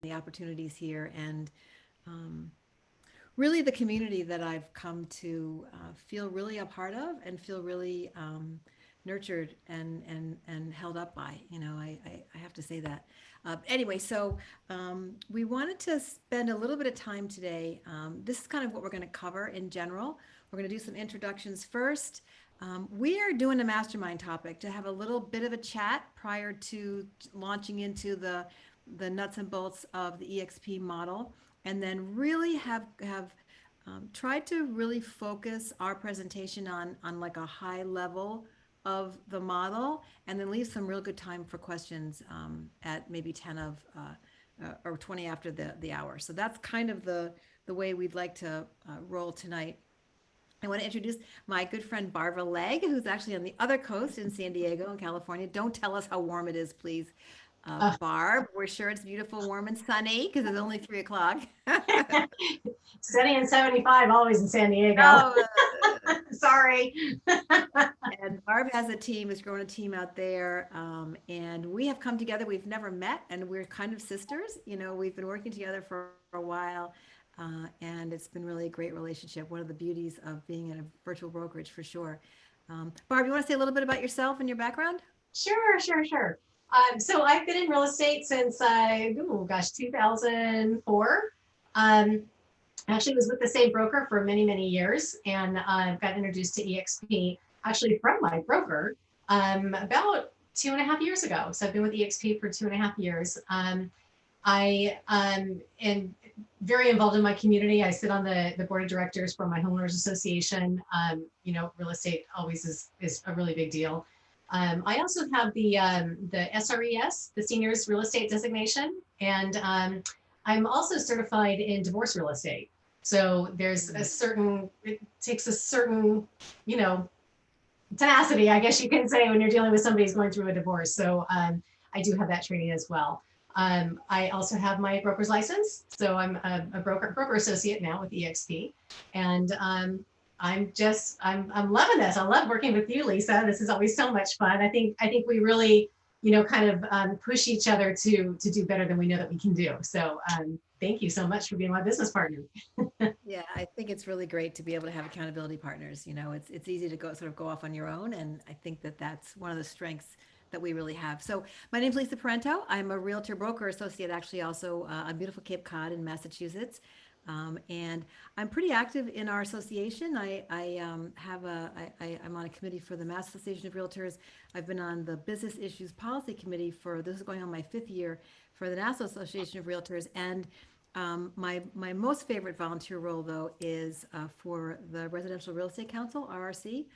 the opportunities here, and um, really the community that I've come to feel really a part of and feel really nurtured and held up by. I have to say that. Anyway, so we wanted to spend a little bit of time today. This is kind of what we're going to cover in general. We're going to do some introductions first. We are doing a mastermind topic to have a little bit of a chat prior to launching into the nuts and bolts of the EXP model, and then really have tried to really focus our presentation on like a high level of the model, and then leave some real good time for questions at maybe 10 of or 20 after the hour. So that's kind of the way we'd like to roll tonight. I want to introduce my good friend Barbara Legg, who's actually on the other coast in San Diego in California. Don't tell us how warm it is, please. Uh, Barb, we're sure it's beautiful, warm, and sunny because it's only 3 o'clock. Sunny and 75 always in San Diego. Oh, Sorry. and Barb has a team, has grown a team out there. And we have come together. We've never met, and we're kind of sisters. We've been working together for a while. And it's been really a great relationship. One of the beauties of being in a virtual brokerage for sure. Barb, you want to say a little bit about yourself and your background? Sure. So I've been in real estate since, oh gosh, 2004. Um, I actually was with the same broker for many, many years, and got introduced to eXp actually from my broker about 2.5 years ago. So I've been with eXp for 2.5 years. I am very involved in my community. I sit on the board of directors for my homeowners association. Real estate always is a really big deal. I also have the SRES, the Seniors Real Estate Designation, and I'm also certified in divorce real estate. So there's it takes a certain, you know, tenacity, I guess you can say, when you're dealing with somebody who's going through a divorce. So I do have that training as well. I also have my broker's license, so I'm a broker associate now with eXp, and I'm loving this. I love working with you, Lisa. This is always so much fun. I think we really, kind of push each other to do better than we know that we can do. So thank you so much for being my business partner. Yeah, I think it's really great to be able to have accountability partners. It's easy to go off on your own, and I think that that's one of the strengths that we really have. So, my name's Lisa Parenteau. I'm a realtor broker associate, actually, also on beautiful Cape Cod in Massachusetts. And I'm pretty active in our association. I'm on a committee for the Mass Association of Realtors. I've been on the Business Issues Policy Committee this is going on my 5th year for the National Association of Realtors, and my most favorite volunteer role, though, is for the Residential Real Estate Council, RRC.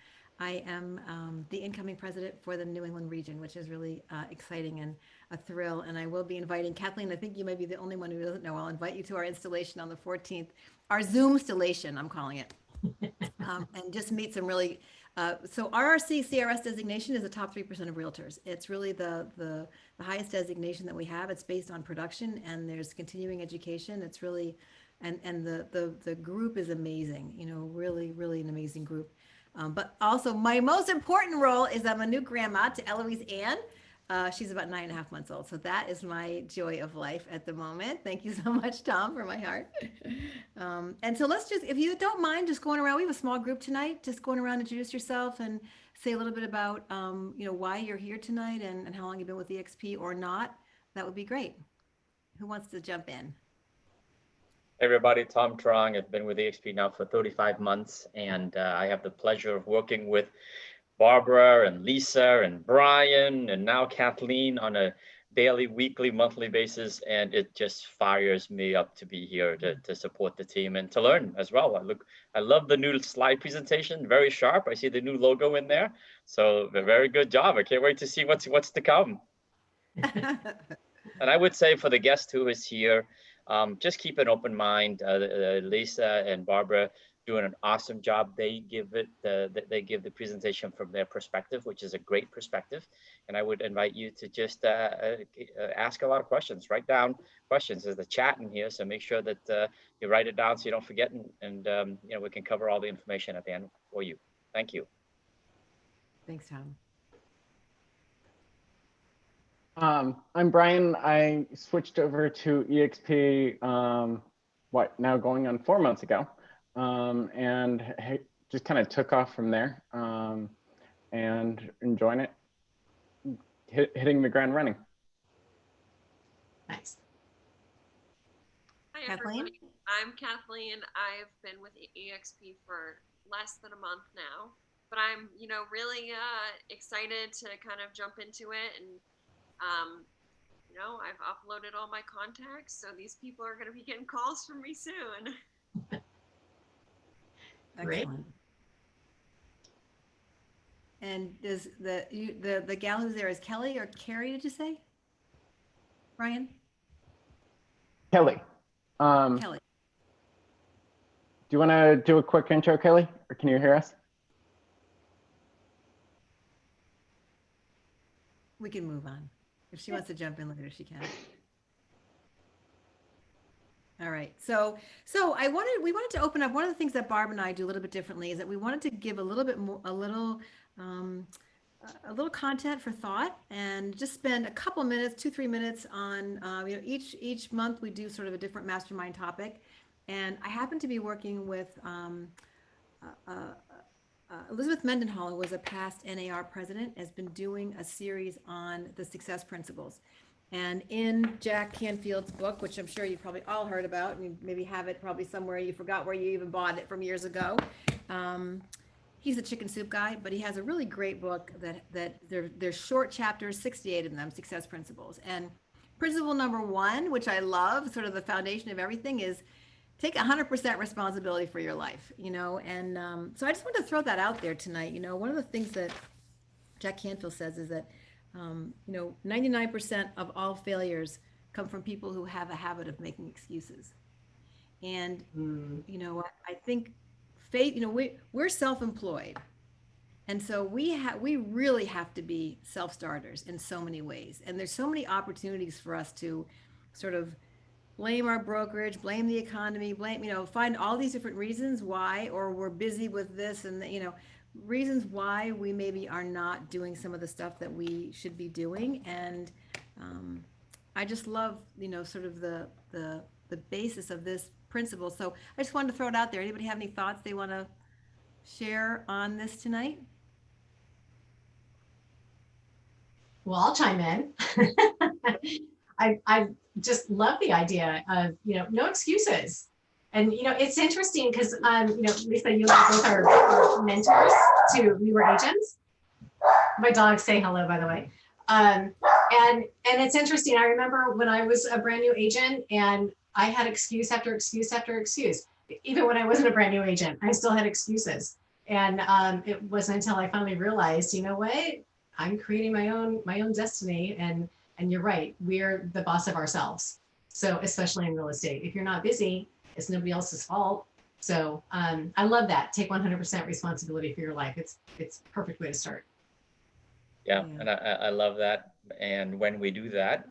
I am the incoming president for the New England region, which is really exciting and a thrill. And I will be inviting Kathleen. I think you may be the only one who doesn't know. I'll invite you to our installation on the 14th, our Zoom installation, I'm calling it, and just meet some really. So RRC CRS designation is the top 3% of realtors. It's really the highest designation that we have. It's based on production, and there's continuing education. It's really, and the group is amazing. Really an amazing group. But also, my most important role is I'm a new grandma to Eloise Ann. She's about 9.5 months old. So that is my joy of life at the moment. Thank you so much, Tom, for my heart. And so let's just, if you don't mind, just going around. We have a small group tonight. Just going around, introduce yourself and say a little bit about, why you're here tonight and how long you've been with EXP or not. That would be great. Who wants to jump in? Hey everybody, Tom Trong. I've been with eXp now for 35 months, and I have the pleasure of working with Barbara and Lisa and Brian and now Kathleen on a daily, weekly, monthly basis, and it just fires me up to be here to support the team and to learn as well. I love the new slide presentation, very sharp. I see the new logo in there, so a very good job. I can't wait to see what's to come. And I would say for the guest who is here, just keep an open mind. Lisa and Barbara doing an awesome job. They give the presentation from their perspective, which is a great perspective. And I would invite you to just ask a lot of questions. Write down questions. There's the chat in here, so make sure that you write it down so you don't forget. And we can cover all the information at the end for you. Thank you. Thanks, Tom. I'm Brian. I switched over to eXp, now going on 4 months ago, and just kind of took off from there, and enjoying it, hitting the ground running. Nice. Hi, Kathleen? everybody. I'm Kathleen. I've been with eXp for less than a month now, but I'm, really excited to kind of jump into it. And, I've uploaded all my contacts, so these people are going to be getting calls from me soon. Great. Excellent. And is the gal who's there is Kelly or Carrie, did you say? Brian? Kelly, Kelly. do you want to do a quick intro, Kelly, or can you hear us? We can move on. If she wants to jump in later, she can. All right. So we wanted to open up. One of the things that Barb and I do a little bit differently is that we wanted to give a little bit more, a little content for thought, and just spend a couple minutes, 2-3 minutes on, each month we do sort of a different mastermind topic. And I happen to be working with Elizabeth Mendenhall, who was a past NAR president, has been doing a series on the success principles. And in Jack Canfield's book, which I'm sure you've probably all heard about, and you maybe have it probably somewhere, you forgot where you even bought it from years ago. He's a chicken soup guy, but he has a really great book that they're short chapters, 68 of them, success principles. And principle number 1, which I love, sort of the foundation of everything, is take 100% responsibility for your life, and so I just want to throw that out there tonight. One of the things that Jack Canfield says is that 99% of all failures come from people who have a habit of making excuses. And I think faith, we're self-employed, and so we really have to be self-starters in so many ways, and there's so many opportunities for us to sort of blame our brokerage, blame the economy, find all these different reasons why, or we're busy with this and reasons why we maybe are not doing some of the stuff that we should be doing. And I just love, sort of the basis of this principle. So I just wanted to throw it out there. Anybody have any thoughts they want to share on this tonight? Well, I'll chime in. I just love the idea of, no excuses. And, it's interesting because, Lisa, you and I both are mentors to newer agents. My dogs say hello, by the way. And it's interesting. I remember when I was a brand new agent and I had excuse after excuse after excuse. Even when I wasn't a brand new agent, I still had excuses. And it wasn't until I finally realized, you know what, I'm creating my own destiny. And you're right, we're the boss of ourselves. So especially in real estate, if you're not busy, it's nobody else's fault. So I love that. Take 100% responsibility for your life. It's a perfect way to start. Yeah, and I love that. And when we do that,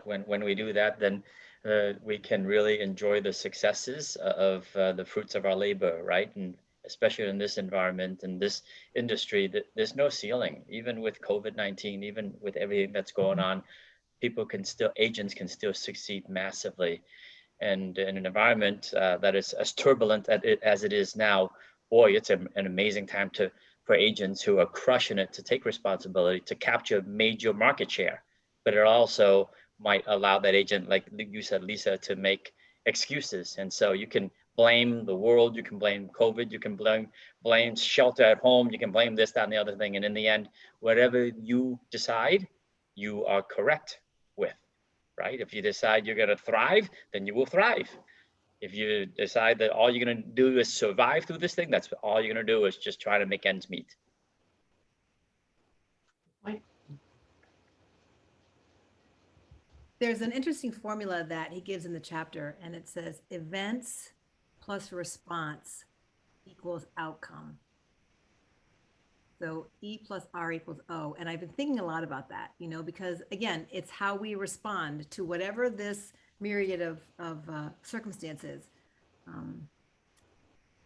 when we do that, then we can really enjoy the successes of the fruits of our labor, right? And especially in this environment, in this industry, there's no ceiling. Even with COVID-19, even with everything that's going on, agents can still succeed massively. And in an environment that is as turbulent as it is now, boy, it's an amazing time for agents who are crushing it to take responsibility to capture major market share. But it also might allow that agent, like you said, Lisa, to make excuses. And so you can blame the world, you can blame COVID, you can blame shelter at home, you can blame this, that, and the other thing. And in the end, whatever you decide, you are correct with, right? If you decide you're going to thrive, then you will thrive. If you decide that all you're going to do is survive through this thing, that's all you're going to do is just try to make ends meet. Right. There's an interesting formula that he gives in the chapter, and it says events plus response equals outcome. So E plus R equals O. And I've been thinking a lot about that, because again, it's how we respond to whatever this myriad of circumstances.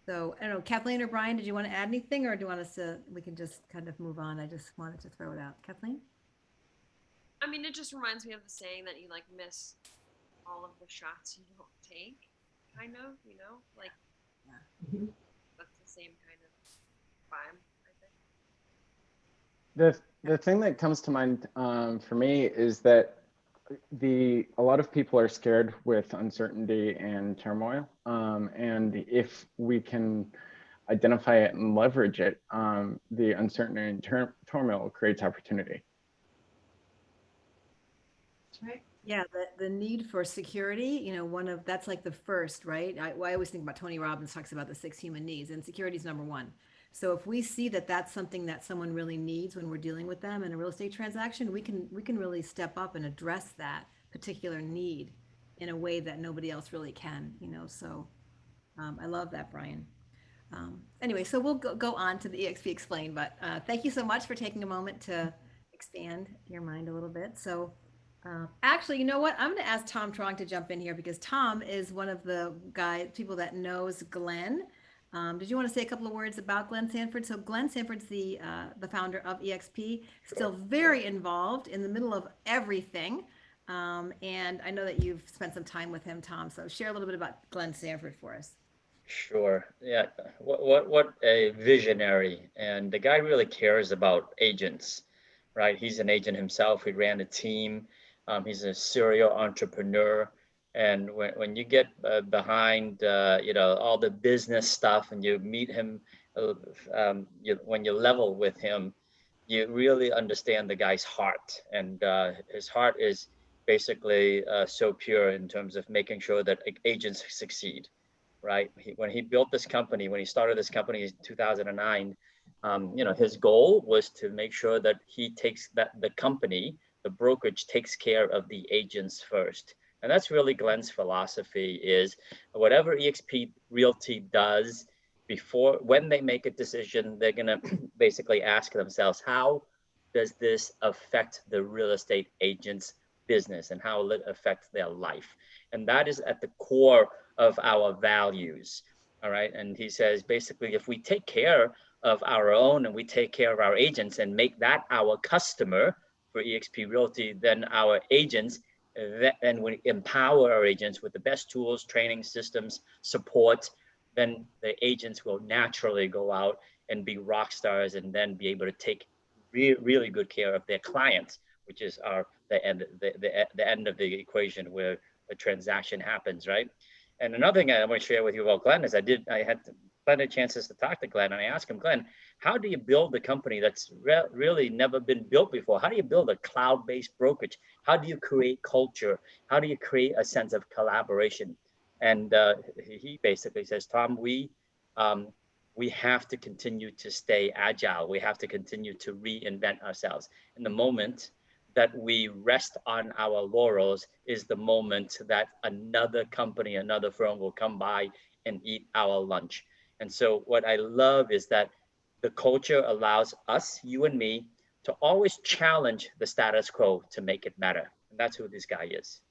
So I don't know, Kathleen or Brian, did you want to add anything, or do you want us to, we can just kind of move on? I just wanted to throw it out. Kathleen? I mean, it just reminds me of the saying that you like miss all of the shots you don't take, kind of, like Mhm. that's the same kind of vibe, I think. The thing that comes to mind for me is that a lot of people are scared with uncertainty and turmoil, and if we can identify it and leverage it, the uncertainty and turmoil creates opportunity. That's right. Yeah, the need for security, that's like the first, right? I always think about Tony Robbins talks about the 6 human needs, and security is number one. So if we see that that's something that someone really needs when we're dealing with them in a real estate transaction, we can really step up and address that particular need in a way that nobody else really can. So I love that, Brian. Anyway, so we'll go on to the EXP Explained, but thank you so much for taking a moment to expand your mind a little bit. So actually, you know what? I'm going to ask Tom Trong to jump in here because Tom is one of the people that knows Glenn. Did you want to say a couple of words about Glenn Sanford? So Glenn Sanford's the founder of EXP, still very involved in the middle of everything. And I know that you've spent some time with him, Tom. So share a little bit about Glenn Sanford for us. Sure. Yeah. What a visionary. And the guy really cares about agents, right? He's an agent himself. He ran a team. He's a serial entrepreneur. And when you get behind, all the business stuff and you meet him, when you level with him, you really understand the guy's heart. And his heart is basically so pure in terms of making sure that agents succeed, right? When he built this company, when he started this company in 2009, his goal was to make sure that the company, the brokerage, takes care of the agents first. And that's really Glenn's philosophy: is whatever eXp Realty does, when they make a decision, they're going to basically ask themselves, how does this affect the real estate agent's business, and how will it affect their life? And that is at the core of our values. All right. And he says, basically, if we take care of our own and we take care of our agents and make that our customer for eXp Realty, then our agents, and we empower our agents with the best tools, training systems, support, then the agents will naturally go out and be rock stars and then be able to take really good care of their clients, which is the end of the equation where a transaction happens, right? And another thing I want to share with you about Glenn is I had plenty of chances to talk to Glenn, and I asked him, Glenn, how do you build a company that's really never been built before? How do you build a cloud-based brokerage? How do you create culture? How do you create a sense of collaboration? And he basically says, Tom, we have to continue to stay agile. We have to continue to reinvent ourselves. In the moment that we rest on our laurels is the moment that another company, another firm will come by and eat our lunch. And so what I love is that the culture allows us, you and me, to always challenge the status quo to make it better. And that's who this guy is.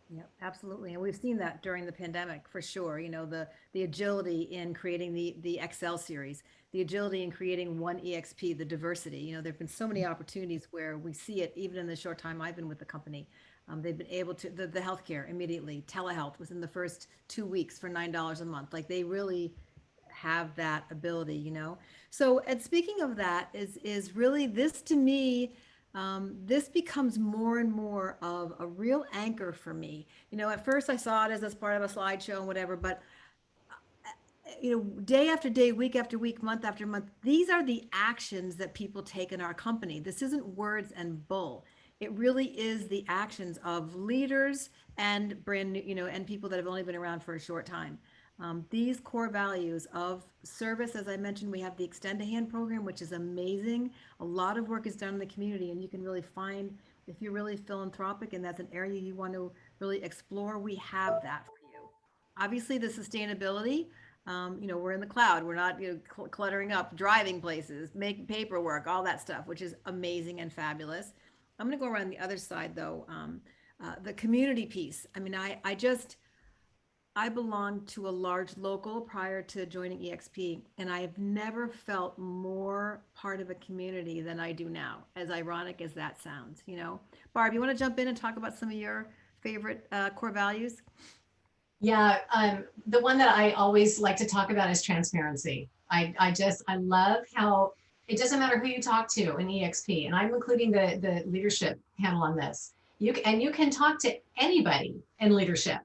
Yeah, absolutely. And we've seen that during the pandemic for sure. The agility in creating the Excel series, the agility in creating one EXP, the diversity. There've been so many opportunities where we see it even in the short time I've been with the company. They've been able to, the healthcare immediately, telehealth within the first 2 weeks for $9 a month. Like they really have that ability. So, and speaking of that is really this to me, this becomes more and more of a real anchor for me. At first I saw it as part of a slideshow and whatever, but day after day, week after week, month after month, these are the actions that people take in our company. This isn't words and bull. It really is the actions of leaders and brand new, and people that have only been around for a short time. These core values of service, as I mentioned, we have the Extend a Hand program, which is amazing. A lot of work is done in the community, and you can really find, if you're really philanthropic and that's an area you want to really explore, we have that for you. Obviously, the sustainability, we're in the cloud. We're not cluttering up, driving places, making paperwork, all that stuff, which is amazing and fabulous. I'm going to go around the other side, though. The community piece. I mean, I belonged to a large local prior to joining eXp, and I have never felt more part of a community than I do now, as ironic as that sounds, you know. Barb, you want to jump in and talk about some of your favorite core values? Yeah, the one that I always like to talk about is transparency. I love how it doesn't matter who you talk to in EXP, and I'm including the leadership panel on this. You can talk to anybody in leadership.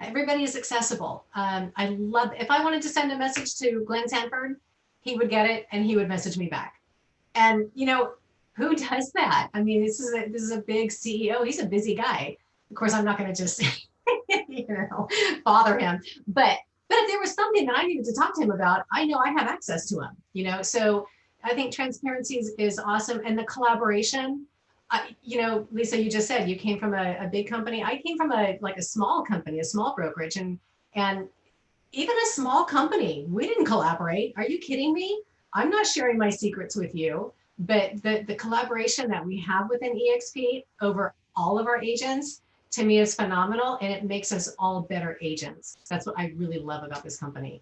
Everybody is accessible. I love, if I wanted to send a message to Glenn Sanford, he would get it and he would message me back. And you know, who does that? I mean, this is a big CEO. He's a busy guy. Of course, I'm not going to just you know, bother him. But if there was something that I needed to talk to him about, I know I have access to him, you know. So I think transparency is awesome. And the collaboration, you know, Lisa, you just said you came from a big company. I came from a small company, a small brokerage, and even a small company, we didn't collaborate. Are you kidding me? I'm not sharing my secrets with you. But the collaboration that we have within eXp over all of our agents, to me, is phenomenal, and it makes us all better agents. That's what I really love about this company.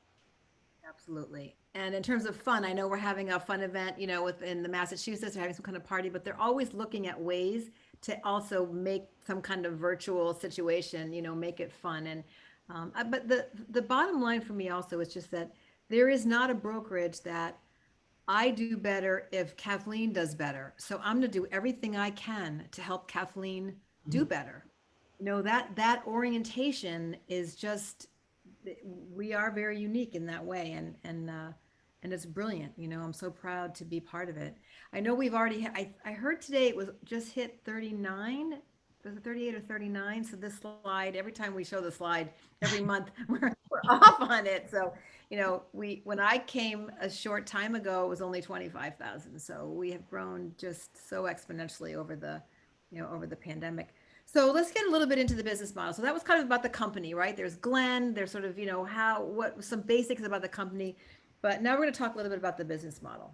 Absolutely. And in terms of fun, I know we're having a fun event, you know, within the Massachusetts, they're having some kind of party, but they're always looking at ways to also make some kind of virtual situation, you know, make it fun. And but the bottom line for me also is just that there is not a brokerage that I do better if Kathleen does better. So I'm going to do everything I can to help Kathleen do better. You know, that orientation is just, we are very unique in that way, and it's brilliant. You know, I'm so proud to be part of it. I know we've already I heard today it was just hit 39. Was it 38 or 39? So this slide, every time we show the slide every month, we're off on it. So, you know, when I came a short time ago, it was only 25,000. So we have grown just so exponentially over the pandemic. So let's get a little bit into the business model. So that was kind of about the company, right? There's Glenn, there's sort of, you know, what some basics about the company, but now we're going to talk a little bit about the business model.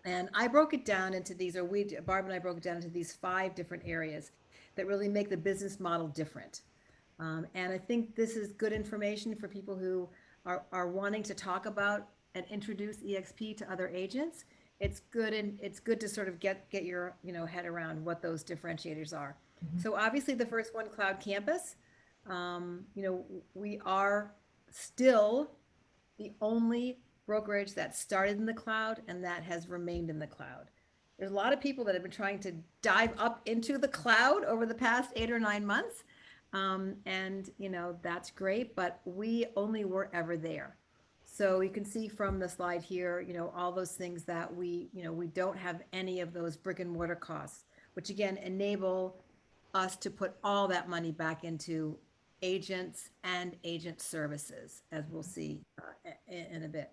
And I broke it down into these, or Barb and I broke it down into these 5 different areas that really make the business model different. And I think this is good information for people who are wanting to talk about and introduce EXP to other agents. It's good, and it's good to sort of get your, you know, head around what those differentiators are. So obviously the first one, Cloud Campus, you know, we are still the only brokerage that started in the cloud and that has remained in the cloud. There's a lot of people that have been trying to dive up into the cloud over the past 8 or 9 months. And, you know, that's great, but we only were ever there. So you can see from the slide here, you know, all those things that we don't have any of those brick and mortar costs, which again, enable us to put all that money back into agents and agent services, as we'll see in a bit.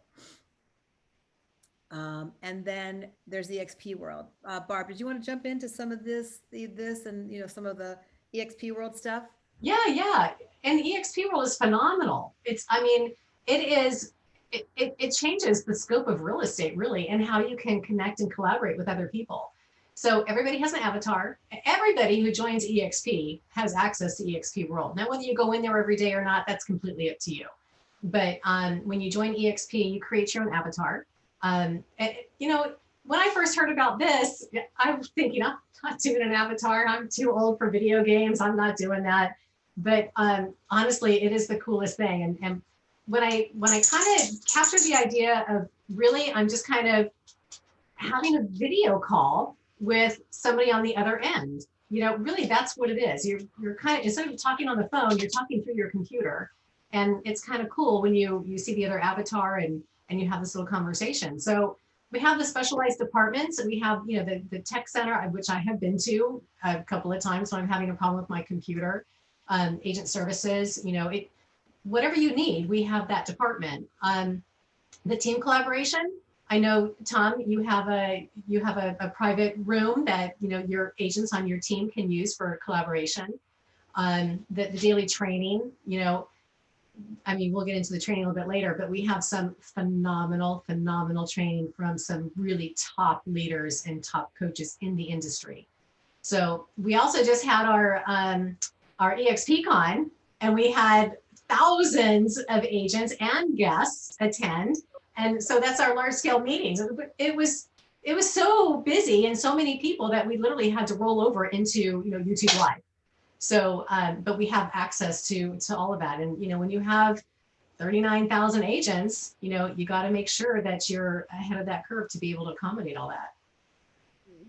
And then there's the eXp world. Barb, did you want to jump into some of this and, you know, some of the eXp world stuff? Yeah. And eXp world is phenomenal. I mean, it changes the scope of real estate really, and how you can connect and collaborate with other people. So everybody has an avatar. Everybody who joins eXp has access to eXp world. Now, whether you go in there every day or not, that's completely up to you. But when you join eXp, you create your own avatar. You know, when I first heard about this, I was thinking, I'm not doing an avatar. I'm too old for video games. I'm not doing that. But honestly, it is the coolest thing. And when I kind of captured the idea of really, I'm just kind of having a video call with somebody on the other end, you know, really that's what it is. You're kind of, instead of talking on the phone, you're talking through your computer. And it's kind of cool when you see the other avatar and you have this little conversation. So we have the specialized departments, and we have, you know, the tech center, which I have been to a couple of times when I'm having a problem with my computer, agent services, you know, whatever you need, we have that department. The team collaboration, I know, Tom, you have a private room that, you know, your agents on your team can use for collaboration. The daily training, you know, I mean, we'll get into the training a little bit later, but we have some phenomenal training from some really top leaders and top coaches in the industry. So we also just had our eXp Con, and we had thousands of agents and guests attend. And so that's our large scale meetings. It was so busy and so many people that we literally had to roll over into, YouTube Live. So, but we have access to all of that. And, when you have 39,000 agents, you got to make sure that you're ahead of that curve to be able to accommodate all that.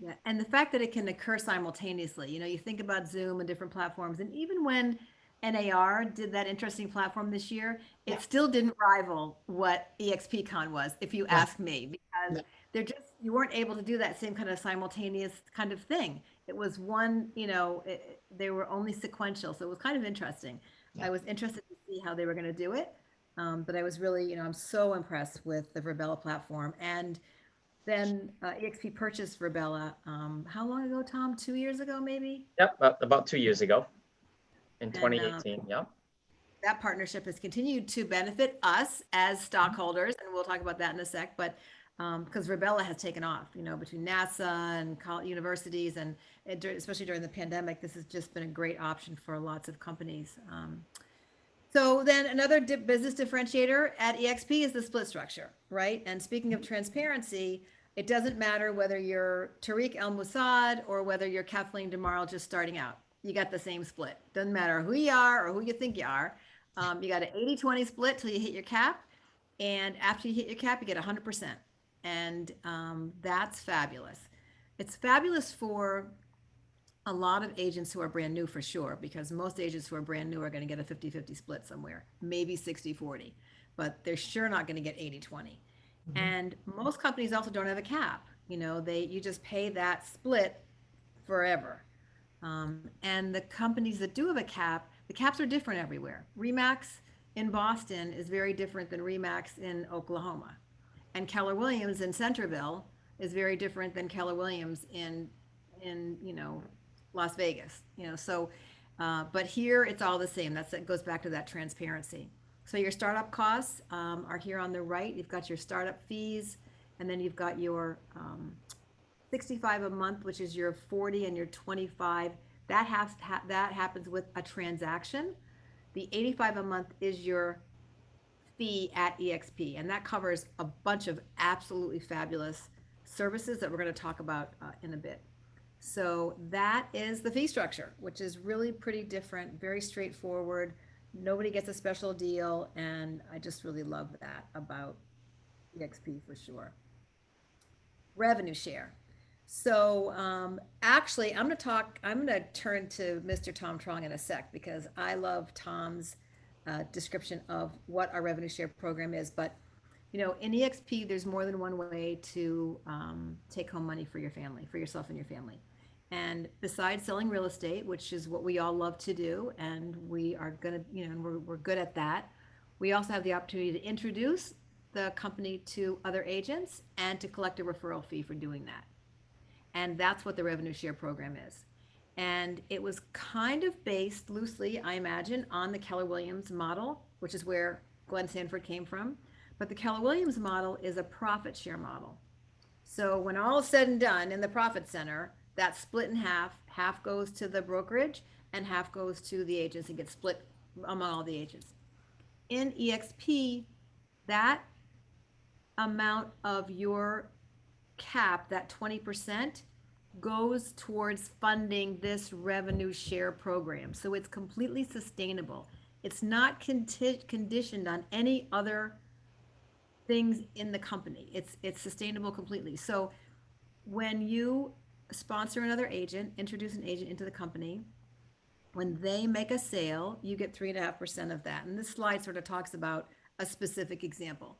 Yeah, and the fact that it can occur simultaneously, you think about Zoom and different platforms, and even when NAR did that interesting platform this year, it still didn't rival what eXpCon was, if you ask me, because you weren't able to do that same kind of simultaneous kind of thing. It was one, they were only sequential, so it was kind of interesting. I was interested to see how they were going to do it, but I was really, I'm so impressed with the Virbela platform. And then eXp purchased Virbela. How long ago, Tom? 2 years ago, maybe? Yep, about 2 years ago in And, 2018. Yeah. That partnership has continued to benefit us as stockholders, and we'll talk about that in a sec. But because Virbela has taken off, between NASA and universities, and especially during the pandemic, this has just been a great option for lots of companies. So then another business differentiator at eXp is the split structure, right? And speaking of transparency, it doesn't matter whether you're Tariq El Moussad or whether you're Kathleen DeMarle just starting out. You got the same split. Doesn't matter who you are or who you think you are. You got an 80-20 split till you hit your cap. And after you hit your cap, you get 100%. And that's fabulous. It's fabulous for a lot of agents who are brand new, for sure, because most agents who are brand new are going to get a 50-50 split somewhere, maybe 60-40, but they're sure not going to get 80-20. And most companies also don't have a cap. You just pay that split forever. And the companies that do have a cap, the caps are different everywhere. RE/MAX in Boston is very different than RE/MAX in Oklahoma. And Keller Williams in Centerville is very different than Keller Williams in Las Vegas. But here it's all the same. It goes back to that transparency. So your startup costs are here on the right. You've got your startup fees, and then you've got your $65 a month, which is your 40 and your 25. That happens with a transaction. The $85 a month is your fee at eXp, and that covers a bunch of absolutely fabulous services that we're going to talk about in a bit. So that is the fee structure, which is really pretty different, very straightforward. Nobody gets a special deal, and I just really love that about eXp for sure. Revenue share. So actually, I'm going to turn to Mr. Tom Trong in a sec, because I love Tom's description of what our revenue share program is. But, in eXp, there's more than one way to take home money for your family, for yourself and your family. And besides selling real estate, which is what we all love to do, and we are going to, we're good at that, we also have the opportunity to introduce the company to other agents and to collect a referral fee for doing that. And that's what the revenue share program is. And it was kind of based loosely, I imagine, on the Keller Williams model, which is where Glenn Sanford came from. But the Keller Williams model is a profit share model. So when all is said and done in the profit center, that's split in half. Half goes to the brokerage and half goes to the agents and gets split among all the agents. In eXp, that amount of your cap, that 20%, goes towards funding this revenue share program. So it's completely sustainable. It's not conditioned on any other things in the company. It's sustainable completely. So when you sponsor another agent, introduce an agent into the company, when they make a sale, you get 3.5% of that. And this slide sort of talks about a specific example.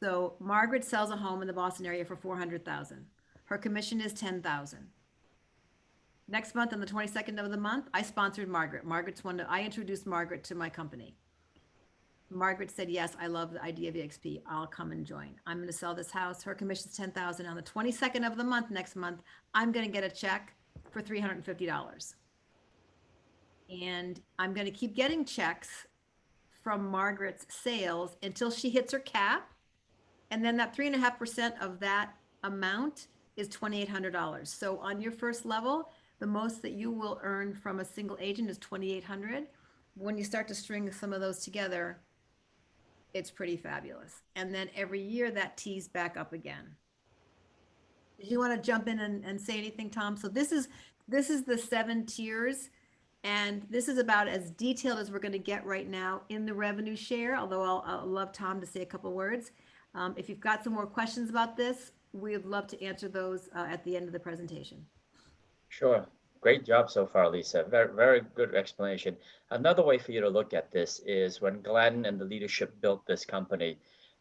So Margaret sells a home in the Boston area for $400,000. Her commission is $10,000. Next month, on the 22nd of the month, I sponsored Margaret. I introduced Margaret to my company. Margaret said, yes, I love the idea of eXp. I'll come and join. I'm going to sell this house. Her commission is $10,000. On the 22nd of the month, next month, I'm going to get a check for $350. And I'm going to keep getting checks from Margaret's sales until she hits her cap. And then that 3.5% of that amount is $2,800. So on your first level, the most that you will earn from a single agent is $2,800. when you start to string some of those together, it's pretty fabulous. And then every year that tees back up again. Did you want to jump in and say anything, Tom? So this is the 7 tiers, and this is about as detailed as we're going to get right now in the revenue share, although I'll love Tom to say a couple words. If you've got some more questions about this, we'd love to answer those at the end of the presentation. Sure. Great job so far, Lisa. Very, very good explanation. Another way for you to look at this is when Glenn and the leadership built this company,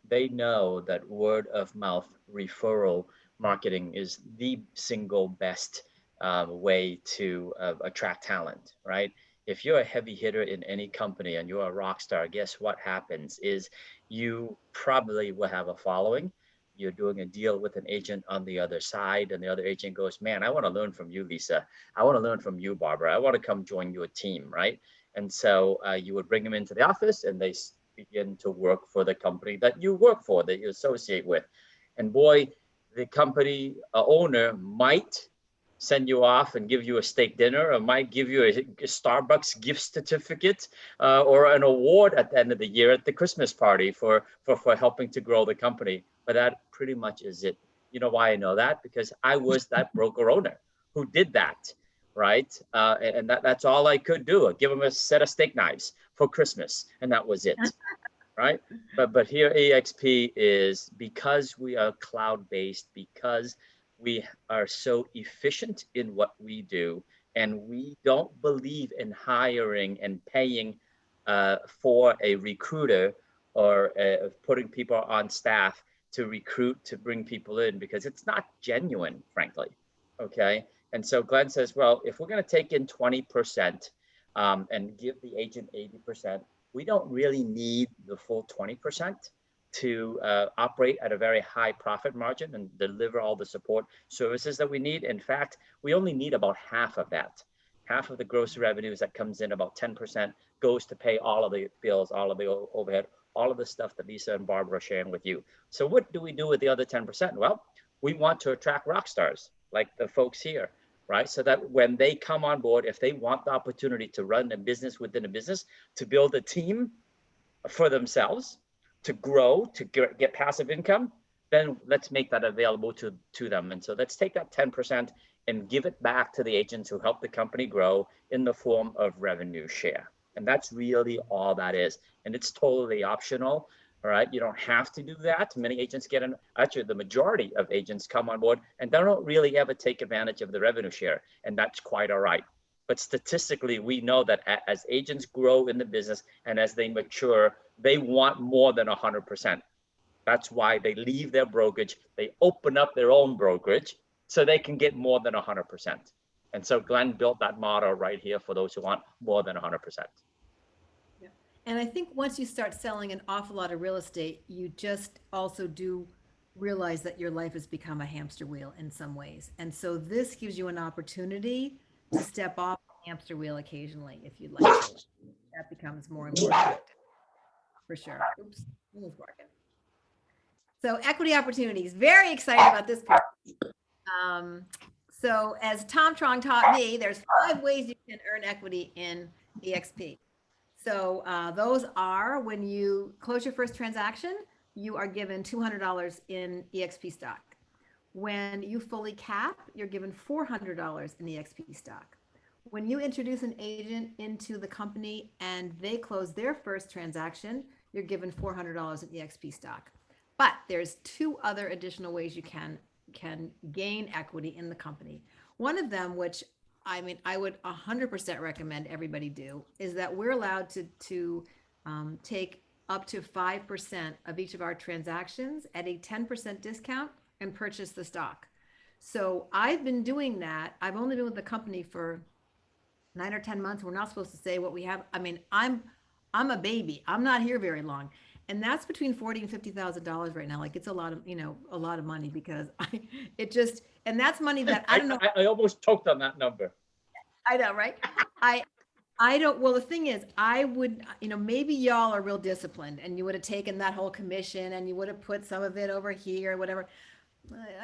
they know that word of mouth referral marketing is the single best way to attract talent, right? If you're a heavy hitter in any company and you're a rock star, guess what happens is you probably will have a following. You're doing a deal with an agent on the other side, and the other agent goes, man, I want to learn from you, Lisa. I want to learn from you, Barbara. I want to come join your team, right? And so you would bring them into the office and they begin to work for the company that you work for, that you associate with. And boy, the company owner might send you off and give you a steak dinner, or might give you a Starbucks gift certificate or an award at the end of the year at the Christmas party for helping to grow the company. But that pretty much is it. You know why I know that? Because I was that broker owner who did that, right? And that's all I could do. I'd give them a set of steak knives for Christmas, and that was it, right? But here eXp is, because we are cloud-based, because we are so efficient in what we do, and we don't believe in hiring and paying for a recruiter or putting people on staff to recruit, to bring people in, because it's not genuine, frankly. Okay. And so Glenn says, well, if we're going to take in 20% and give the agent 80%, we don't really need the full 20% to operate at a very high profit margin and deliver all the support services that we need. In fact, we only need about half of that. Half of the gross revenues that comes in, about 10%, goes to pay all of the bills, all of the overhead, all of the stuff that Lisa and Barbara are sharing with you. So what do we do with the other 10%? Well, we want to attract rock stars like the folks here, right? So that when they come on board, if they want the opportunity to run a business within a business, to build a team for themselves, to grow, to get passive income, then let's make that available to them. And so let's take that 10% and give it back to the agents who help the company grow in the form of revenue share. And that's really all that is. And it's totally optional. All right. You don't have to do that. Many agents get in. Actually, the majority of agents come on board and they don't really ever take advantage of the revenue share. And that's quite all right. But statistically, we know that as agents grow in the business and as they mature, they want more than 100%. That's why they leave their brokerage. They open up their own brokerage so they can get more than 100%. And so Glenn built that model right here for those who want more than 100%. Yeah. And I think once you start selling an awful lot of real estate, you just also do realize that your life has become a hamster wheel in some ways. And so this gives you an opportunity to step off the hamster wheel occasionally if you'd like to. That becomes more and more effective. For sure. Oops, it was working. So equity opportunities, very excited about this part. So as Tom Trong taught me, there's 5 ways you can earn equity in eXp. So those are, when you close your first transaction, you are given $200 in eXp stock. When you fully cap, you're given $400 in eXp stock. When you introduce an agent into the company and they close their first transaction, you're given $400 in eXp stock. But there's 2 other additional ways you can gain equity in the company. One of them, which I mean, I would 100% recommend everybody do, is that we're allowed to take up to 5% of each of our transactions at a 10% discount and purchase the stock. So I've been doing that. I've only been with the company for 9 or 10 months. We're not supposed to say what we have. I mean, I'm a baby. I'm not here very long. And that's between $40,000 and $50,000 right now. Like, it's a lot of, a lot of money, because and that's money that I don't know. I almost choked on that number. I know, right? I don't, well, the thing is, I would, maybe y'all are real disciplined and you would have taken that whole commission and you would have put some of it over here or whatever.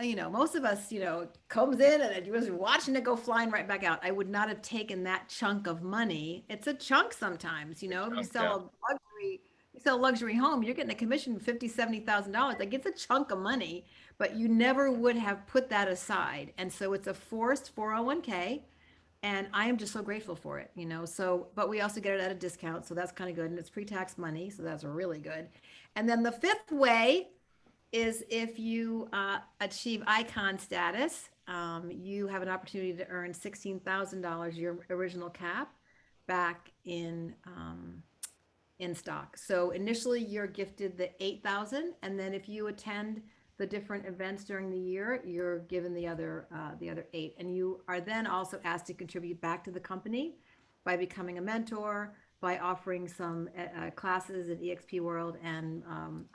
you know, most of us, you know, comes in and you was watching it go flying right back out. I would not have taken that chunk of money. It's a chunk sometimes, you know, if you chunk, sell yeah. a luxury, you sell a luxury home, you're getting a commission $50,000, $70,000. Like it's a chunk of money, but you never would have put that aside. And so it's a forced 401k. And I am just so grateful for it, you know. So, but we also get it at a discount. So that's kind of good. And it's pre-tax money. So that's really good. And then the fifth way is if you achieve icon status, you have an opportunity to earn $16,000, your original cap, back in stock. So initially you're gifted the 8,000, and then if you attend the different events during the year, you're given the other eight, and you are then also asked to contribute back to the company by becoming a mentor, by offering some classes at eXp World and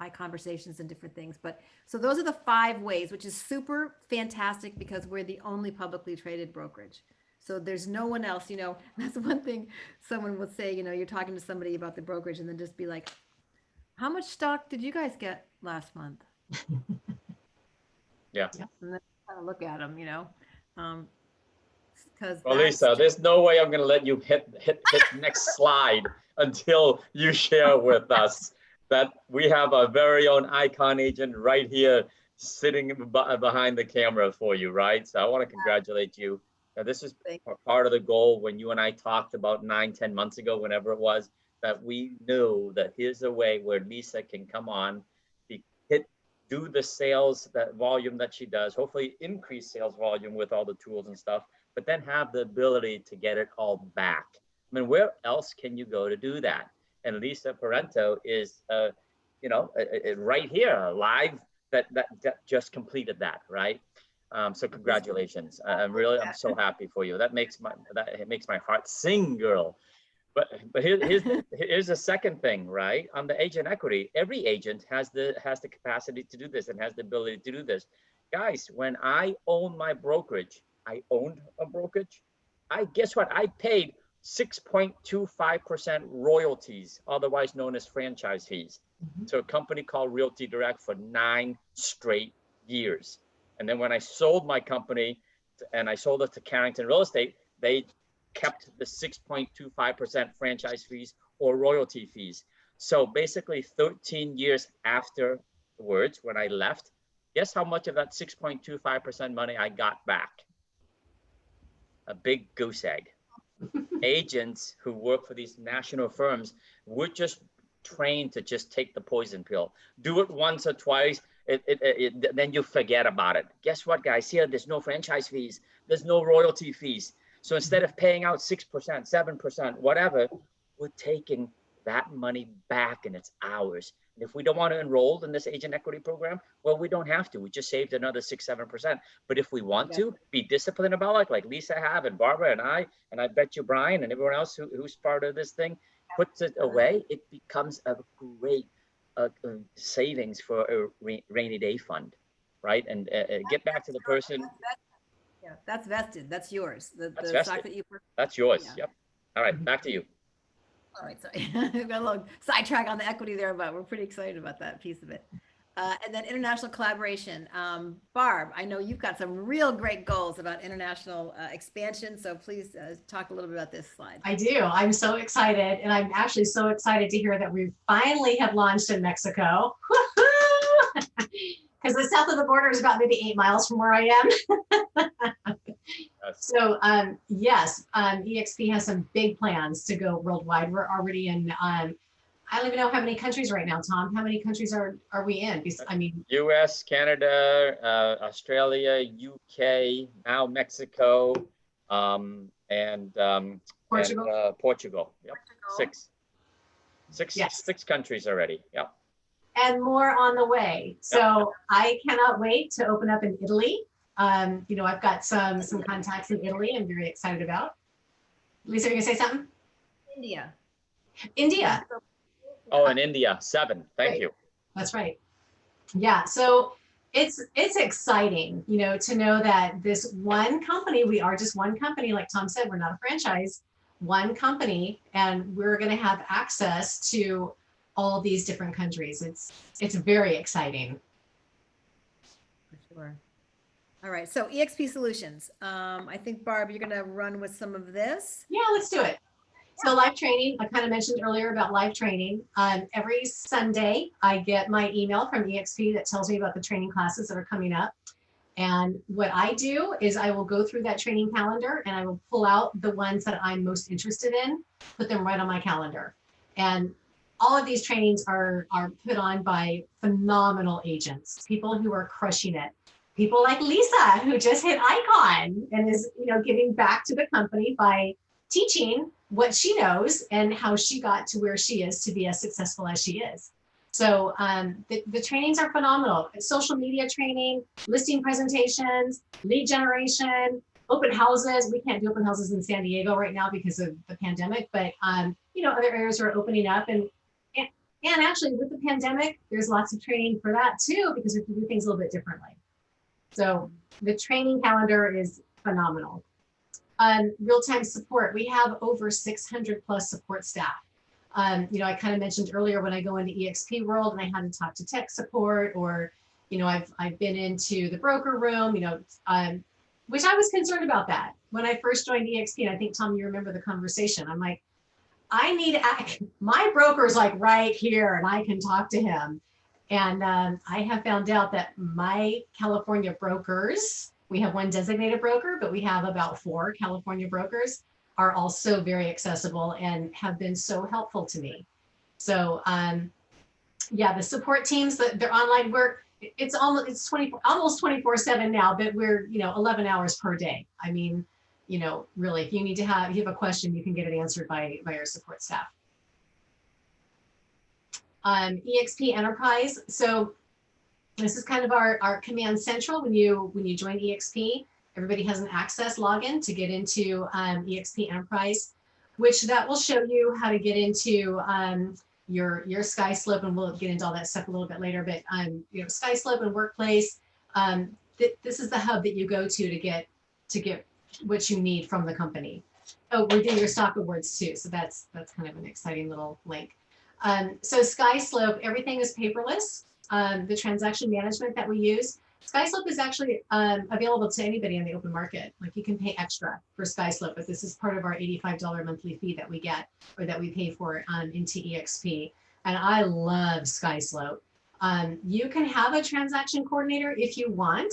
iConversations and different things. But so those are the 5 ways, which is super fantastic because we're the only publicly traded brokerage. So there's no one else, you know. That's one thing someone would say, you know, you're talking to somebody about the brokerage and then just be like, how much stock did you guys get last month? Yeah. And then kind of look at them, you know, because Well, Lisa, there's no way I'm going to let you hit next slide until you share with us that we have a very own icon agent right here sitting behind the camera for you, right? So I want to congratulate you. Now, this is part of the goal when you and I talked about 9-10 months ago, whenever it was, that we knew that here's a way where Lisa can come on, do the sales, that volume that she does, hopefully increase sales volume with all the tools and stuff, but then have the ability to get it all back. I mean, where else can you go to do that? And Lisa Parenteau is, you know, right here, live, that just completed that, right? So congratulations. I'm so happy for you. That makes my heart sing, girl. But here's the second thing, right? On the agent equity, every agent has the capacity to do this and has the ability to do this. Guys, when I owned my brokerage, I owned a brokerage. Guess what? I paid 6.25% royalties, otherwise known as franchise fees, to a company called Realty Direct for 9 straight years. And then when I sold my company and I sold it to Carrington Real Estate, they kept the 6.25% franchise fees or royalty fees. So basically 13 years afterwards, when I left, guess how much of that 6.25% money I got back? A big goose egg. Agents who work for these national firms were just trained to just take the poison pill. Do it once or twice, then you forget about it. Guess what, guys? Here, there's no franchise fees. There's no royalty fees. So instead of paying out 6%, 7%, whatever, we're taking that money back and it's ours. And if we don't want to enroll in this agent equity program, well, we don't have to. We just saved another 6, 7%. But if we want to be disciplined about it, like Lisa have and Barbara and I bet you Brian and everyone else who's part of this thing puts it away, it becomes a great savings for a rainy day fund, right? And get back to the person. Yeah, that's vested. That's yours. The stock that you purchased. That's yours. Yeah. Yep. All right, back to you. All right, sorry. We've got a little sidetrack on the equity there, but we're pretty excited about that piece of it. And then international collaboration. Barb, I know you've got some real great goals about international expansion, so please talk a little bit about this slide. I do. I'm so excited, and I'm actually so excited to hear that we finally have launched in Mexico. Because the south of the border is about maybe 8 miles from where I am. So yes, eXp has some big plans to go worldwide. We're already in, I don't even know how many countries right now, Tom. How many countries are we in? I mean, US, Canada, Australia, UK, now Mexico, and Portugal. Portugal. Yep. Six countries already. Yep. And more on the way. So I cannot wait to open up in Italy. You know, I've got some contacts in Italy I'm very excited about. Lisa, are you gonna say something? India. Oh, in India, 7. Thank you. That's right. Yeah, so it's exciting, you know, to know that this one company, we are just one company, like Tom said, we're not a franchise, one company, and we're gonna have access to all these different countries. It's very exciting. Sure. All right, so eXp Solutions. I think Barb, you're gonna run with some of this. Yeah, let's do it. So live training, I kind of mentioned earlier about live training. Every Sunday, I get my email from eXp that tells me about the training classes that are coming up. And what I do is I will go through that training calendar and I will pull out the ones that I'm most interested in, put them right on my calendar. And all of these trainings are put on by phenomenal agents, people who are crushing it. People like Lisa, who just hit icon and is, giving back to the company by teaching what she knows and how she got to where she is to be as successful as she is. So the trainings are phenomenal. Social media training, listing presentations, lead generation, open houses. We can't do open houses in San Diego right now because of the pandemic, but other areas are opening up. And actually with the pandemic, there's lots of training for that too, because we have to do things a little bit differently. So the training calendar is phenomenal. Real-time support. We have over 600 plus support staff. I kind of mentioned earlier when I go into eXp world and I had to talk to tech support, or, I've been into the broker room, which I was concerned about that when I first joined eXp. And I think, Tom, you remember the conversation. I'm like, I need my broker's like right here and I can talk to him. And I have found out that my California brokers, we have one designated broker, but we have about 4 California brokers, are also very accessible and have been so helpful to me. So the support teams, their online work, it's almost 24/7 now, but we're 11 hours per day. I mean, really, if you have a question, you can get it answered by our support staff. eXp Enterprise. So this is kind of our command central. When you join eXp, everybody has an access login to get into eXp Enterprise, which that will show you how to get into your SkySlope, and we'll get into all that stuff a little bit later. But SkySlope and Workplace, this is the hub that you go to get what you need from the company. Oh, we're doing your stock awards too, so that's kind of an exciting little link. So SkySlope, everything is paperless. The transaction management that we use, SkySlope is actually available to anybody in the open market. Like you can pay extra for SkySlope, but this is part of our $85 monthly fee that we get, or that we pay for into eXp. And I love SkySlope. You can have a transaction coordinator if you want,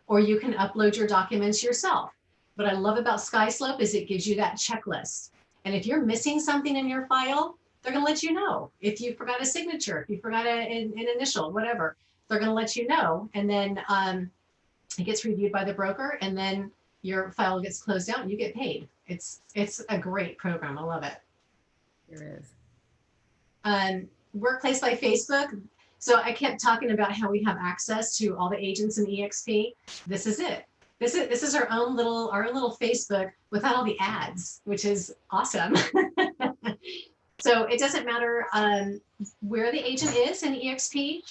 or you can upload your documents yourself. What I love about SkySlope is it gives you that checklist. And if you're missing something in your file, they're going to let you know. If you forgot a signature, if you forgot an initial, whatever, they're going to let you know. And then it gets reviewed by the broker, and then your file gets closed out and you get paid. It's a great program. I love it. There is. Workplace by Facebook. So I kept talking about how we have access to all the agents in eXp. This is it. This is our own little Facebook without all the ads, which is awesome. So it doesn't matter where the agent is in eXp,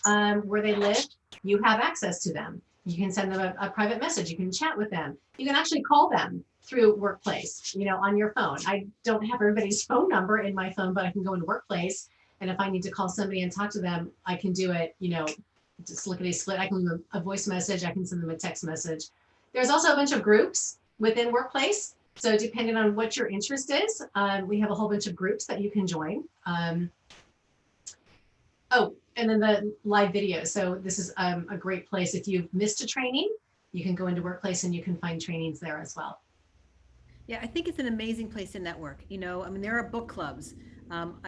where they live, you have access to them. You can send them a private message. You can chat with them. You can actually call them through Workplace, on your phone. I don't have everybody's phone number in my phone, but I can go into Workplace. And if I need to call somebody and talk to them, I can do it, just lickety-split. I can leave a voice message. I can send them a text message. There's also a bunch of groups within Workplace. So depending on what your interest is, we have a whole bunch of groups that you can join. And then the live video. So this is a great place. If you've missed a training, you can go into Workplace and you can find trainings there as well. Yeah, I think it's an amazing place to network. There are book clubs.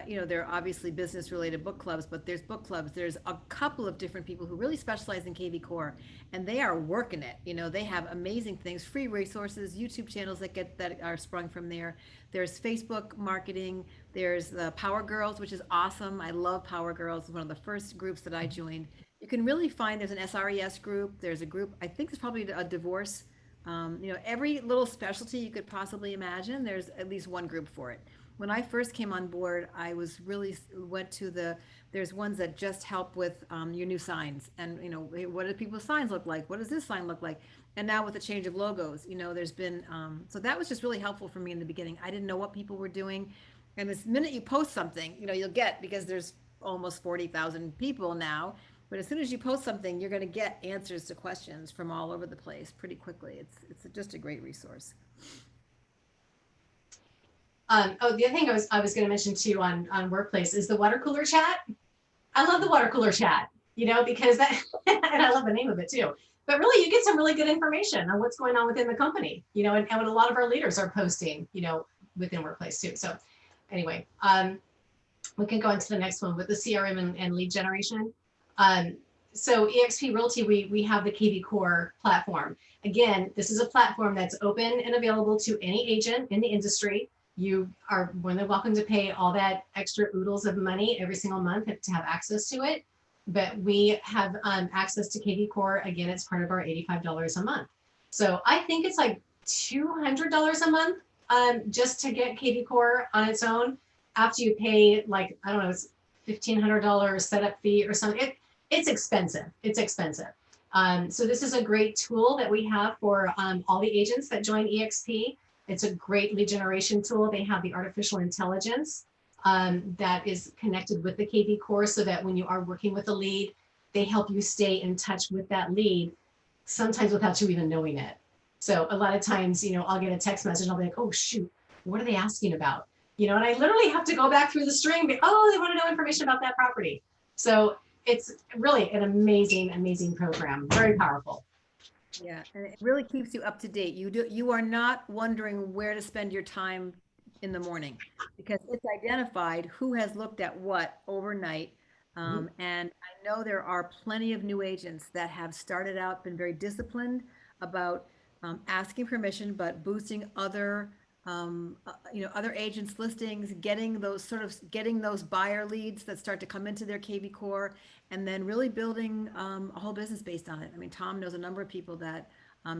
There are obviously business related book clubs, but there's book clubs. There's a couple of different people who really specialize in KV Core, and they are working it. They have amazing things, free resources, YouTube channels that are sprung from there. There's Facebook marketing. There's the Power Girls, which is awesome. I love Power Girls. It's one of the first groups that I joined. You can really find, there's an SRES group. There's a group, I think there's probably a divorce. Every little specialty you could possibly imagine, there's at least one group for it. When I first came on board, I went to there's ones that just help with your new signs, and what do people's signs look like? What does this sign look like? And now with the change of logos, there's been, so that was just really helpful for me in the beginning. I didn't know what people were doing. And this minute you post something, you'll get, because there's almost 40,000 people now, But as soon as you post something, you're going to get answers to questions from all over the place pretty quickly. It's just a great resource. Oh, the other thing I was going to mention too on Workplace is the water cooler chat. I love the water cooler chat, you know, because that, and I love the name of it too. But really, you get some really good information on what's going on within the company, you know, and what a lot of our leaders are posting, you know, within Workplace too. So anyway, we can go into the next one with the CRM and lead generation. So eXp Realty, we have the KV Core platform. Again, this is a platform that's open and available to any agent in the industry. You are more than welcome to pay all that extra oodles of money every single month to have access to it. But we have access to KV Core. Again, it's part of our $85 a month. So I think it's like $200 a month just to get KV Core on its own. After you pay, like, I don't know, it's $1,500 setup fee or something. It's expensive. It's expensive. So this is a great tool that we have for all the agents that join eXp. It's a great lead generation tool. They have the artificial intelligence that is connected with the KV Core, so that when you are working with a lead, they help you stay in touch with that lead, sometimes without you even knowing it. So a lot of times, you know, I'll get a text message and I'll be like, oh shoot, what are they asking about? You know, and I literally have to go back through the string, but, oh, they want to know information about that property. So it's really an amazing, amazing program, very powerful. Yeah, and it really keeps you up to date. You are not wondering where to spend your time in the morning, because it's identified who has looked at what overnight. And I know there are plenty of new agents that have started out, been very disciplined about asking permission, but boosting other other agents' listings, getting those buyer leads that start to come into their KV Core, and then really building a whole business based on it. I mean, Tom knows a number of people that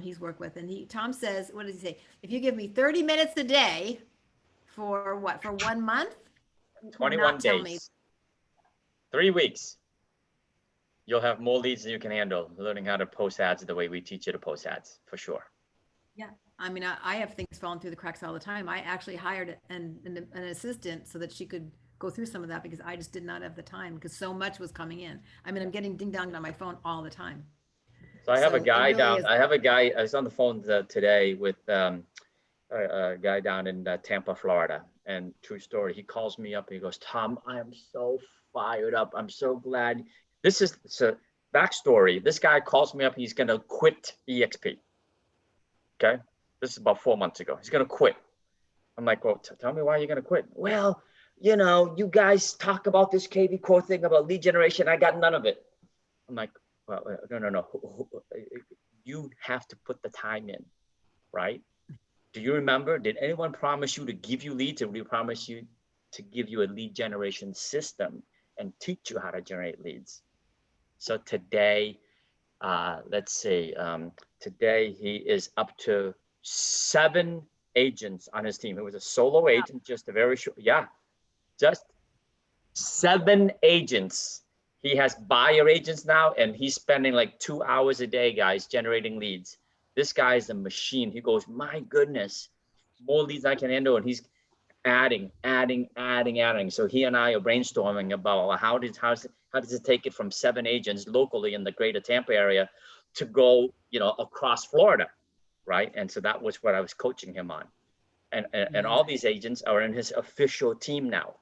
he's worked with, and Tom says, what does he say? If you give me 30 minutes a day for 1 month, 21 days, 3 weeks, you'll have more leads than you can handle, learning how to post ads the way we teach you to post ads, for sure. Yeah. I mean, I have things falling through the cracks all the time. I actually hired an assistant so that she could go through some of that, because I just did not have the time, because so much was coming in. I mean, I'm getting ding donged on my phone all the time. So I have a So it guy really down, is- I have a guy, I was on the phone today with a guy down in Tampa, Florida, and true story, he calls me up and he goes, Tom, I am so fired up. I'm so glad. This is a backstory. This guy calls me up, he's gonna quit eXp. Okay. This is about 4 months ago. He's going to quit. I'm like, well, tell me why you're going to quit. Well, you know, you guys talk about this KV Core thing about lead generation. I got none of it. I'm like, well, no. You have to put the time in, right? Do you remember? Did anyone promise you to give you leads, or we promise you to give you a lead generation system and teach you how to generate leads? So today, let's see, today he is up to 7 agents on his team. It was a solo agent, just a very short, just 7 agents. He has buyer agents now, and he's spending like 2 hours a day, guys, generating leads. This guy is a machine. He goes, my goodness, more leads I can handle, and he's adding. So he and I are brainstorming about how does it take it from 7 agents locally in the greater Tampa area to go, you know, across Florida, right? And so that was what I was coaching him on. And all these agents are in his official team now,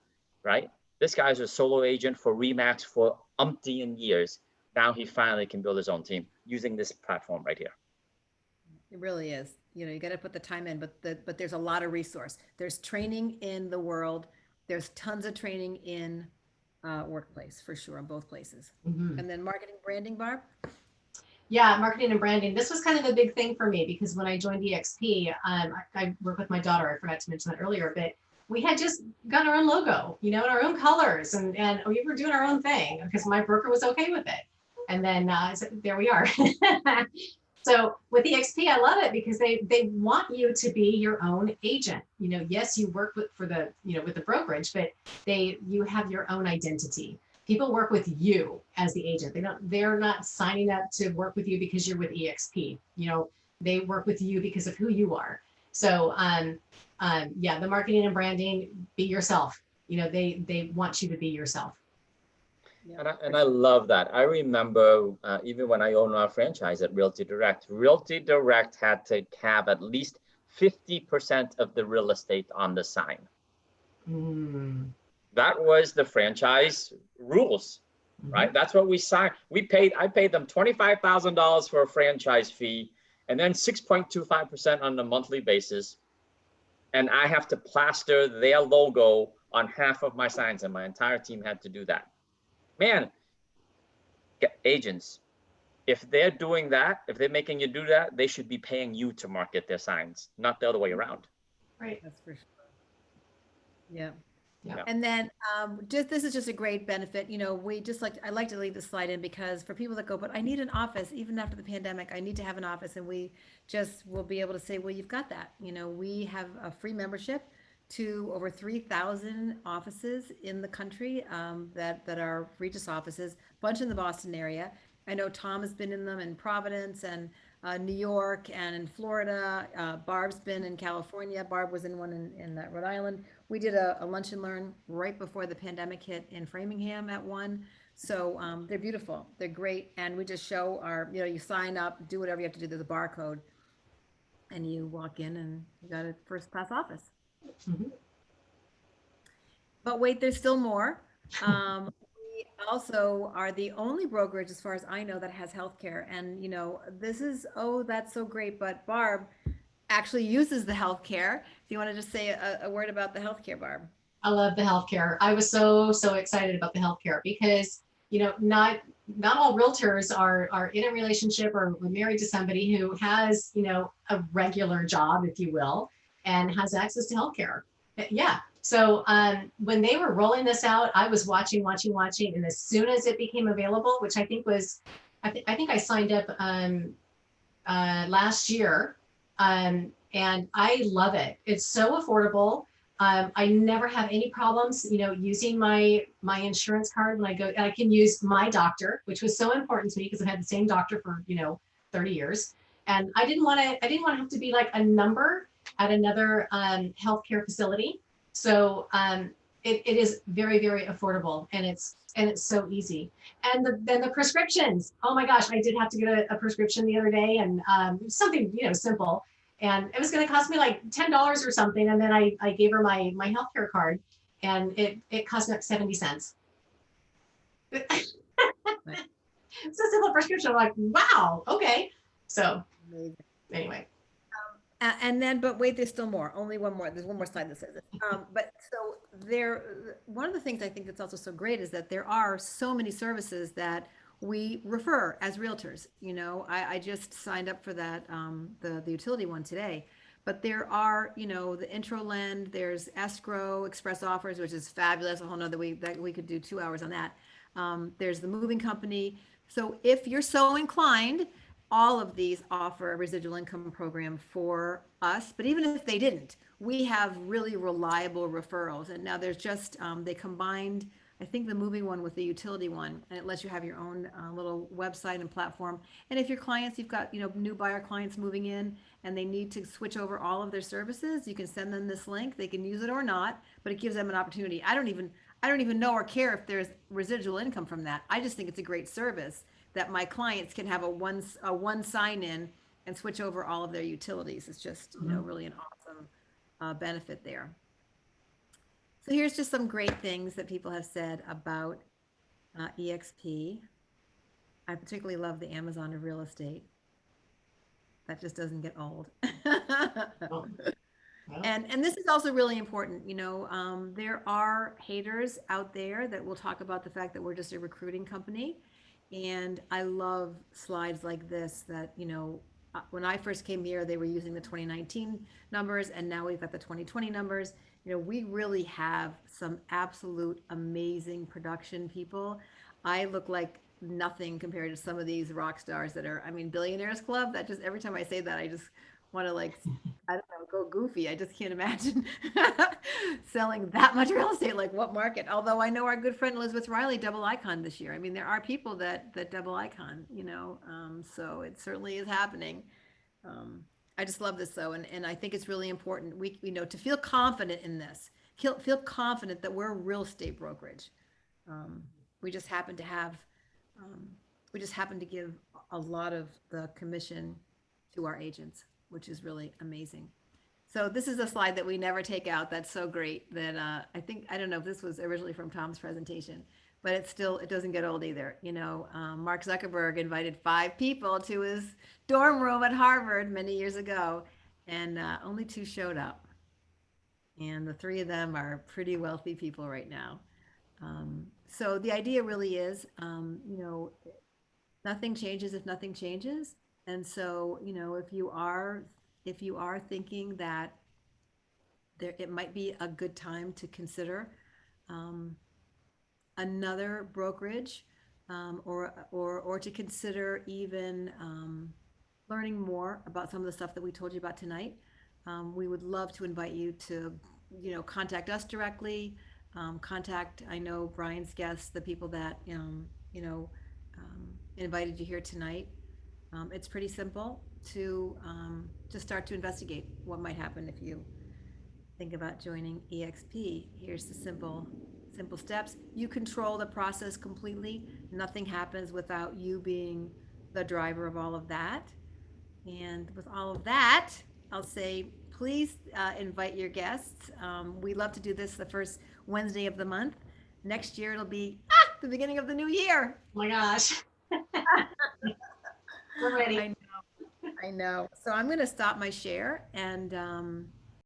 right? This guy's a solo agent for Remax for umpteen years. Now he finally can build his own team using this platform right here. It really is. You know, you got to put the time in, but there's a lot of resource. There's training in the world. There's tons of training in Workplace, for sure, in both places. And then marketing, branding, Barb? Yeah, marketing and branding. This was kind of a big thing for me, because when I joined eXp, I work with my daughter. I forgot to mention that earlier, but we had just got our own logo, you know, and our own colors, and we were doing our own thing because my broker was okay with it. And then so there we are. So with eXp, I love it because they want you to be your own agent. You know, yes, you work with the brokerage, but you have your own identity. People work with you as the agent. They're not signing up to work with you because you're with eXp. You know, they work with you because of who you are. So yeah, the marketing and branding, be yourself. You know, they want you to be yourself. And I love that. I remember even when I owned our franchise at Realty Direct had to have at least 50% of the real estate on the sign. Mm. That was the franchise rules, right? That's what we signed. I paid them $25,000 for a franchise fee and then 6.25% on a monthly basis. And I have to plaster their logo on half of my signs, and my entire team had to do that. Man, agents, if they're doing that, if they're making you do that, they should be paying you to market their signs, not the other way around. Right. That's for sure. Yeah. Yeah. And then this is just a great benefit. You know, I like to leave this slide in because for people that go, but I need an office, even after the pandemic, I need to have an office. And we just will be able to say, well, you've got that. You know, we have a free membership to over 3,000 offices in the country that are Regis offices, a bunch in the Boston area. I know Tom has been in them in Providence and New York and in Florida. Barb's been in California. Barb was in one in Rhode Island. We did a lunch and learn right before the pandemic hit in Framingham at one. So they're beautiful. They're great. And we just show you sign up, do whatever you have to do. There's a barcode and you walk in and you got a first class office. Mhm. But wait, there's still more. We also are the only brokerage, as far as I know, that has healthcare. And, you know, that's so great. But Barb actually uses the healthcare. Do you want to just say a word about the healthcare, Barb? I love the healthcare. I was so excited about the healthcare because, you know, not all realtors are in a relationship or married to somebody who has, you know, a regular job, if you will, and has access to healthcare. Yeah. So when they were rolling this out, I was watching. And as soon as it became available, which I think was, I think I signed up last year. And I love it. It's so affordable. I never have any problems, you know, using my insurance card when I go. I can use my doctor, which was so important to me because I've had the same doctor for, you know, 30 years. And I didn't want to have to be like a number at another healthcare facility. So it is very, very affordable, and it's so easy. And then the prescriptions. Oh my gosh, I did have to get a prescription the other day, and something, you know, simple. And it was going to cost me like $10 or something. And then I gave her my healthcare card, and it cost me like 70 cents. It's a simple prescription. I'm like, wow, okay. So anyway. And then, but wait, there's still more. Only one more. There's one more slide that says it. But so one of the things I think that's also so great is that there are so many services that we refer as realtors. You know, I just signed up for that, the utility one today. But there are, you know, the intro lend, there's escrow, express offers, which is fabulous. A whole nother week that we could do 2 hours on that. There's the moving company. So if you're so inclined, all of these offer a residual income program for us, but even if they didn't, we have really reliable referrals. And now there's just, they combined, I think, the moving one with the utility one, and it lets you have your own little website and platform. And if your clients, you've got, you know, new buyer clients moving in and they need to switch over all of their services, you can send them this link. They can use it or not, but it gives them an opportunity. I don't even know or care if there's residual income from that. I just think it's a great service that my clients can have a one sign in and switch over all of their utilities. It's just, you know, really an awesome benefit there. So here's just some great things that people have said about eXp. I particularly love the Amazon of real estate. That just doesn't get old. Well, And this is also really important. You know, there are haters out there that will talk about the fact that we're just a recruiting company. And I love slides like this that, you know, when I first came here, they were using the 2019 numbers, and now we've got the 2020 numbers. You know, we really have some absolute amazing production people. I look like nothing compared to some of these rock stars that are, I mean, Billionaires Club, that just, every time I say that, I just want to, like, I don't know, go goofy. I just can't imagine selling that much real estate. Like, what market? Although I know our good friend Elizabeth Riley double icon this year. I mean, there are people that double icon, you know, so it certainly is happening. I just love this though, and I think it's really important. We you know, to feel confident in this, feel confident that we're a real estate brokerage. we just happen to have, we just happen to give a lot of the commission to our agents, which is really amazing. So this is a slide that we never take out. That's so great that I think, I don't know if this was originally from Tom's presentation, but it's still, it doesn't get old either. You know, Mark Zuckerberg invited 5 people to his dorm room at Harvard many years ago, and only 2 showed up. And the 3 of them are pretty wealthy people right now. So the idea really is, you know, nothing changes if nothing changes. And so, you know, if you are thinking that there, it might be a good time to consider another brokerage, or to consider even learning more about some of the stuff that we told you about tonight, we would love to invite you to, you know, contact us directly. Contact, I know Brian's guests, the people that you know, invited you here tonight. It's pretty simple to start to investigate what might happen if you think about joining eXp. Here's the simple steps. You control the process completely. Nothing happens without you being the driver of all of that. And with all of that, I'll say, please invite your guests. We love to do this the first Wednesday of the month. Next year, it'll be the beginning of the new year. Oh my gosh. We're ready. I know. So I'm going to stop my share, and